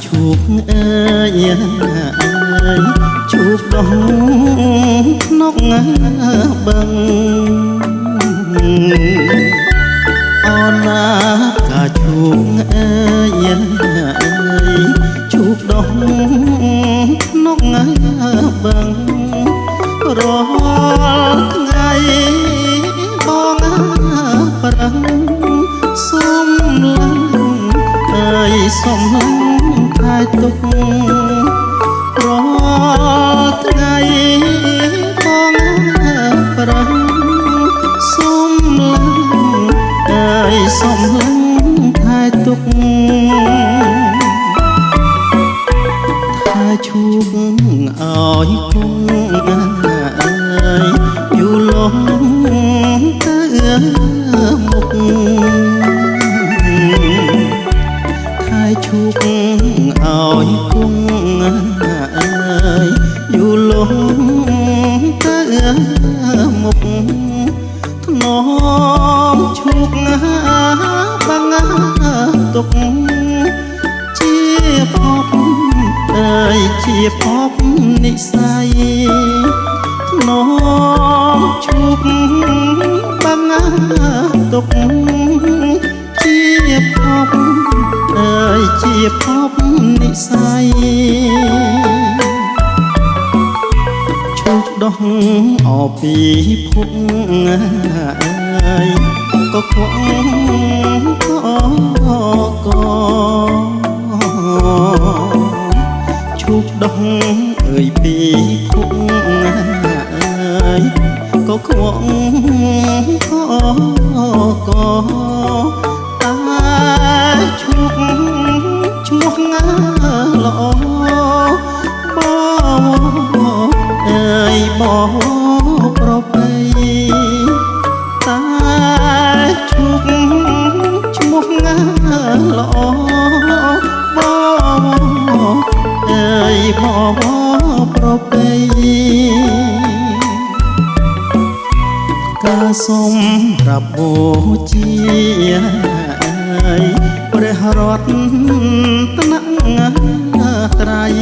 ជួបអើយជួបដងនកបឹងអូនណាកាជួបអើយជួបដងនកបឹងរាល់ថ្ងៃបងប្រឹងសុំឡើងអើយសុំឡើងតែទុករាល់ថ្ងៃបងប្រឹងសុំឡើងអើយសុំឡើងតែទុកថាជួបឲ្យគង់អើយយូរលងទៅមុខថាជួបឲ្យគង់អើយយូរលងទៅមុខធ្នមជួបបាំងទុកជាភពអើយជាភពនិស្ស័យធ្នមជួបបាំងទុកជាភពអើយជាភពនិស្ស័យឈូកដោះអពីភពអើយក៏ខ្វងក៏ឈូកដោះអើយពីភពអើយក៏ខ្វងក៏តែឈូកឈ្មោះល្អបងអើយបងប្រពៃតែឈូកឈ្មោះល្អបងអើយបងប្រពៃការសូមរាប់បូជាព្រះរតនត្រ័យ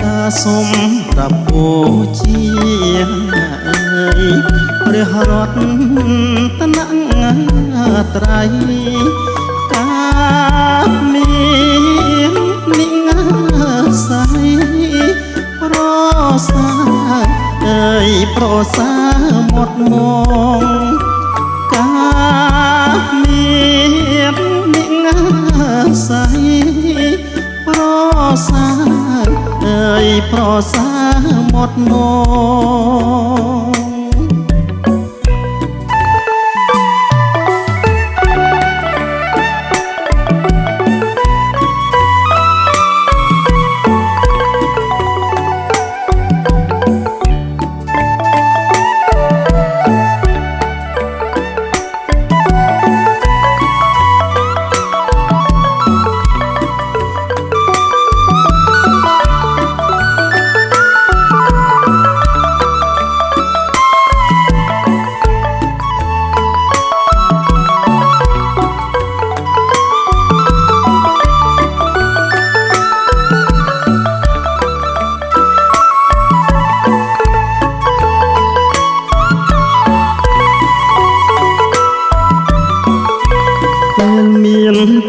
ការសូមរាប់បូជាព្រះរតនត្រ័យការមាននិស្ស័យប្រសាអើយប្រសាមាត់មងការមាននិស្ស័យប្រសាអើយប្រសាមាត់មង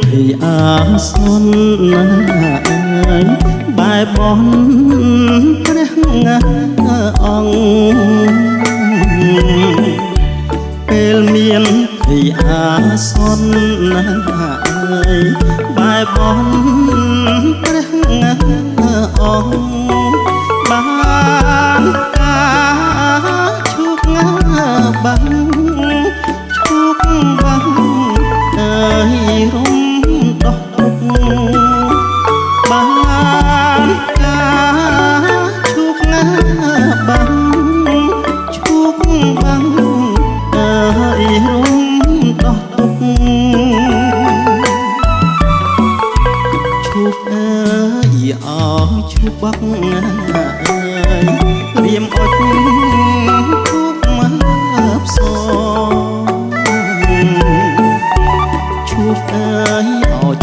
ភ័យអាសន្នអើយបែបបន់ព្រះអង្គពេលមានភ័យអាសន្នអើយបែបបន់ព្រះអង្គបានការឈូកបាំងឈូកបាំងអើយរំដោះទុកបានការឈូកបាំងឈូកបាំងអើយរំដោះទុកឈូកអើយអោឈូកបាំងអើយរៀមអុចឈូកមកផ្សោឈូកអើយ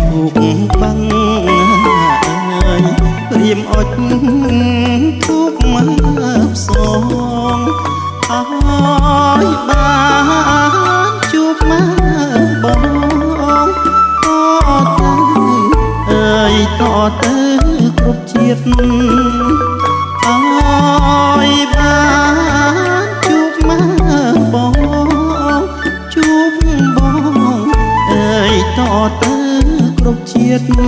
ជាតិឲ្យបានជួបមកបងជួបបងអើយតទៅគ្រប់ជាតិ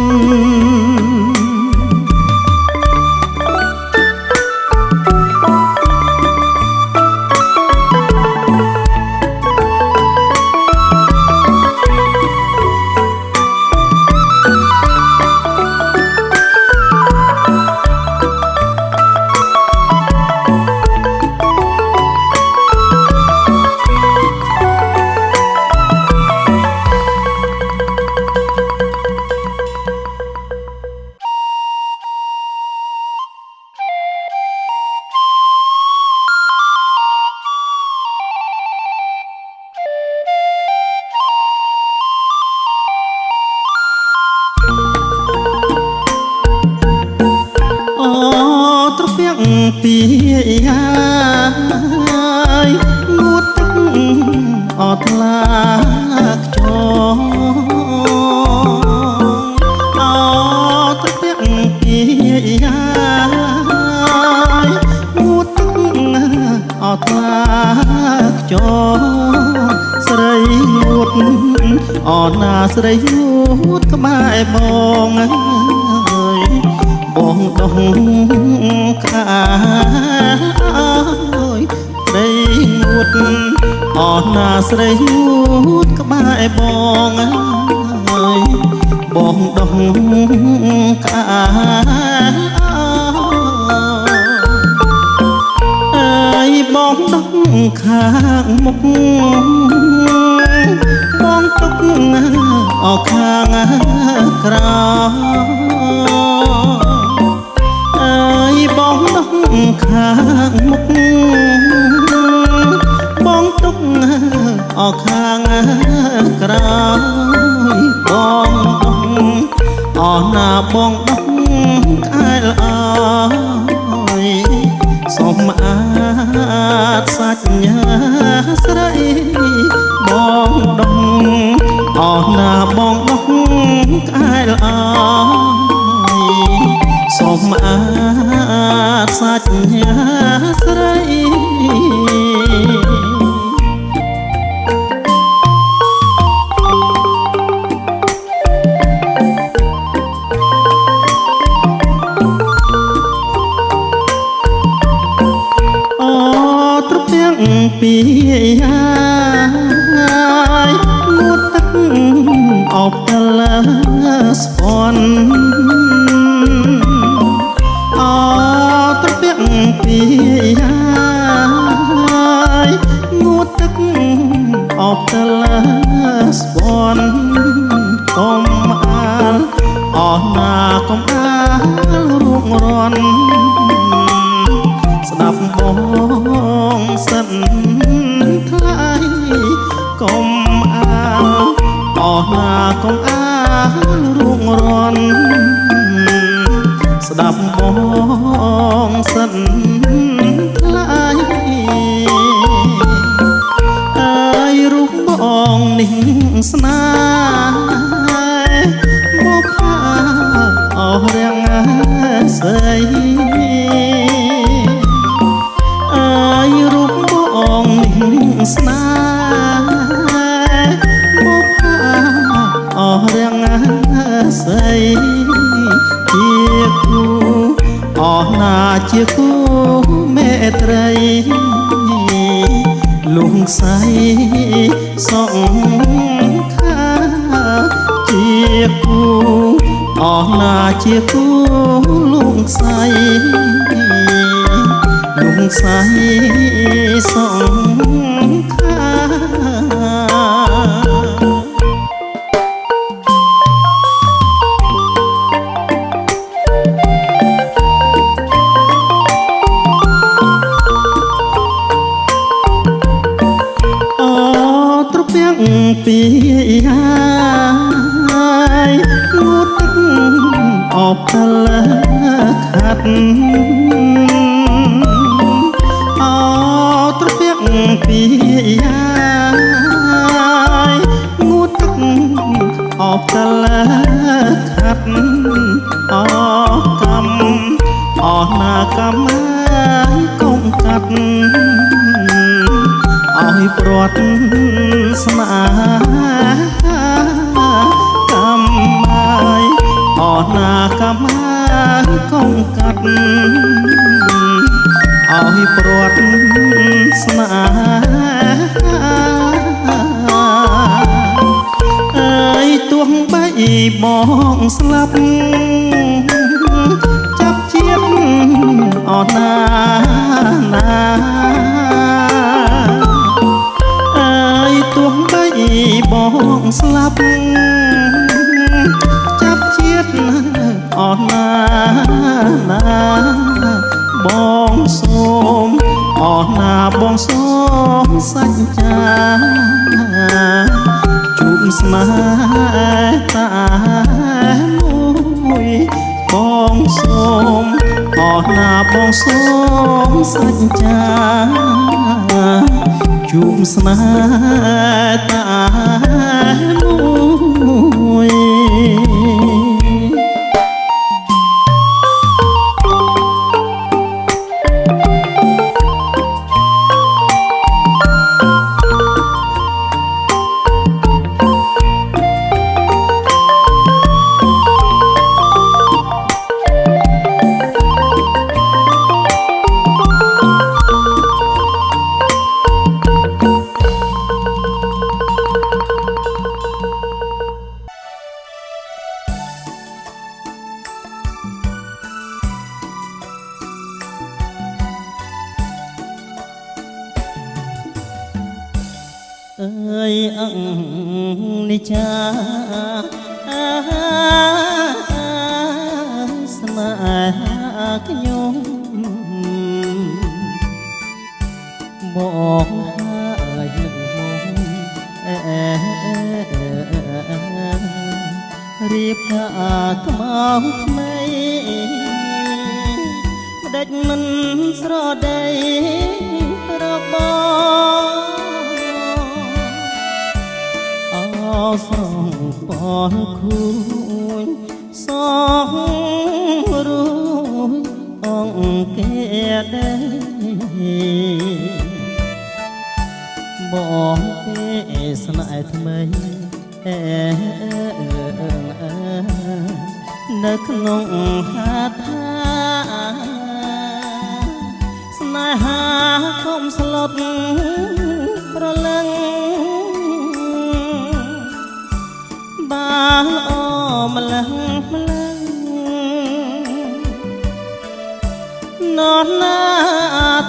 ពីហើយងូតទឹកអត់ថ្លាខ្យងអត់ទឹកពីហើយងូតទឹកអត់ថ្លាខ្យងស្រីងូតអណាស្រីងូតក្បែរបងបងដងខាអើយស្រីងូតអណាស្រីងូតក្បែរបងអើយបងដងខាអើយបងដងខាងមុខបងទុកអខាងក្រៅបងដងខាងមុខបងទុកអខាងក្រោយបងដងអណាបងដងក្អែលអើយសូមអាចសច្ញាស្រីបងដងអណាបងដងក្អែលអើយសូមអាចសច្ញាស្រីអូត្រពាំងពីហើយងូតទឹកអបតលាស្ពន់ពីហើយងូតទឹកអបតលាស្ពន់កុំអាលអស់ណាកុំអាលរូបរន់ស្ដាប់បងសិនថ្លៃកុំអាលអស់ណាកុំអាលរូបរន់ស្ដាប់បងសិនថ្លៃអើយរូបបងនេះស្នេហ៍មកផាអស់រាំងស្អីអើយរូបបងនេះស្នេហ៍មកផាអស់រាំងស្អីជាគូអស់ណាជាគូមេត្រីលងសៃសងខាជាគូអស់ណាជាគូលងសៃសងខាពីហើយងូតទឹកអបតលាខាត់អត្រពាំងពីហើយងូតទឹកអបតលាខាត់អកំ កម្មមាកុំកាត់ឲ្យព្រាត់ស្នេហាកម្មមាអណាកម្មមាកុំកាត់ឲ្យព្រាត់ស្នេហាអើយទោះបីបងស្លាប់ចាប់ជាតិអណាណាអើយទោះបីបងស្លាប់ចាប់ជាតិអណាណាបងសូមអណាបងសូមសច្ចាជួបស្នេហ៍តាមួយបងសូមអណាបងសូមសច្ចាជួបស្នេហ៍តាមួយ เอ้ยอังนิจาสมาขยมบอกให้หนึ่งมองรีบกาขมาวไม่เด็กมันสรอได้ระบสองปอนคุยสองรู้องเกได้บอกเป้สลายทำไมนึกลงหาทางสนายหาคมสลดประลังบางอ้อมลังมลังนอนหน้า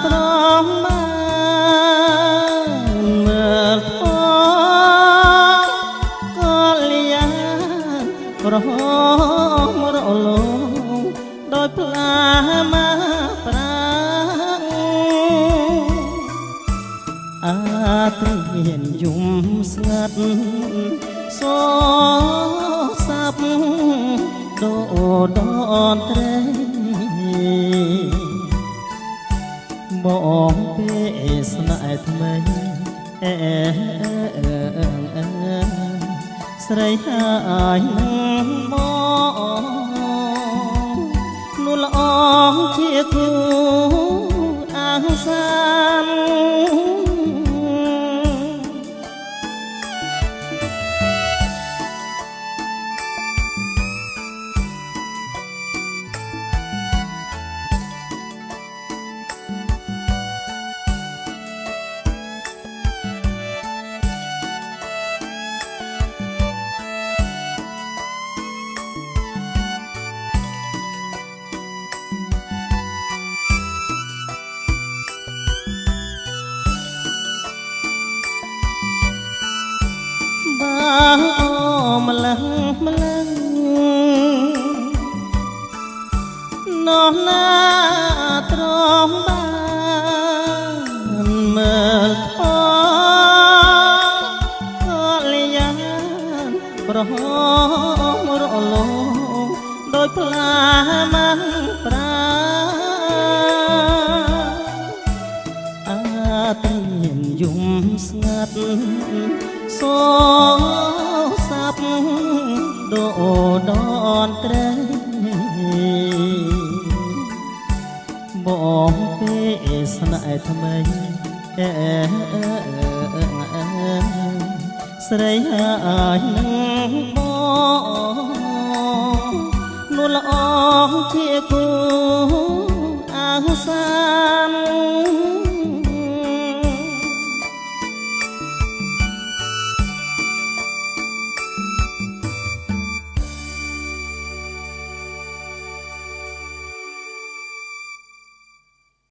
ตรอมมาเมื่อท้อก็เลียนร้องรอลงโดยปลามาปรางอาเตียนยุ่มสงัดโซซับโดดอนเตรบอกเป้สนายทำไมสไรหายมองนุ่ลอองเชียกูอาสันบางอ้อมลังมลังนอนหน้าตรอมบ้านเมื่อท้อก็เลียนร้องรอลงโดยปลามันปราอาเตียนยุ่มสงัดโซซับโดดอนเตรบ យថ្មីស្រីហើយនឹងបងនួនល្អជាគូ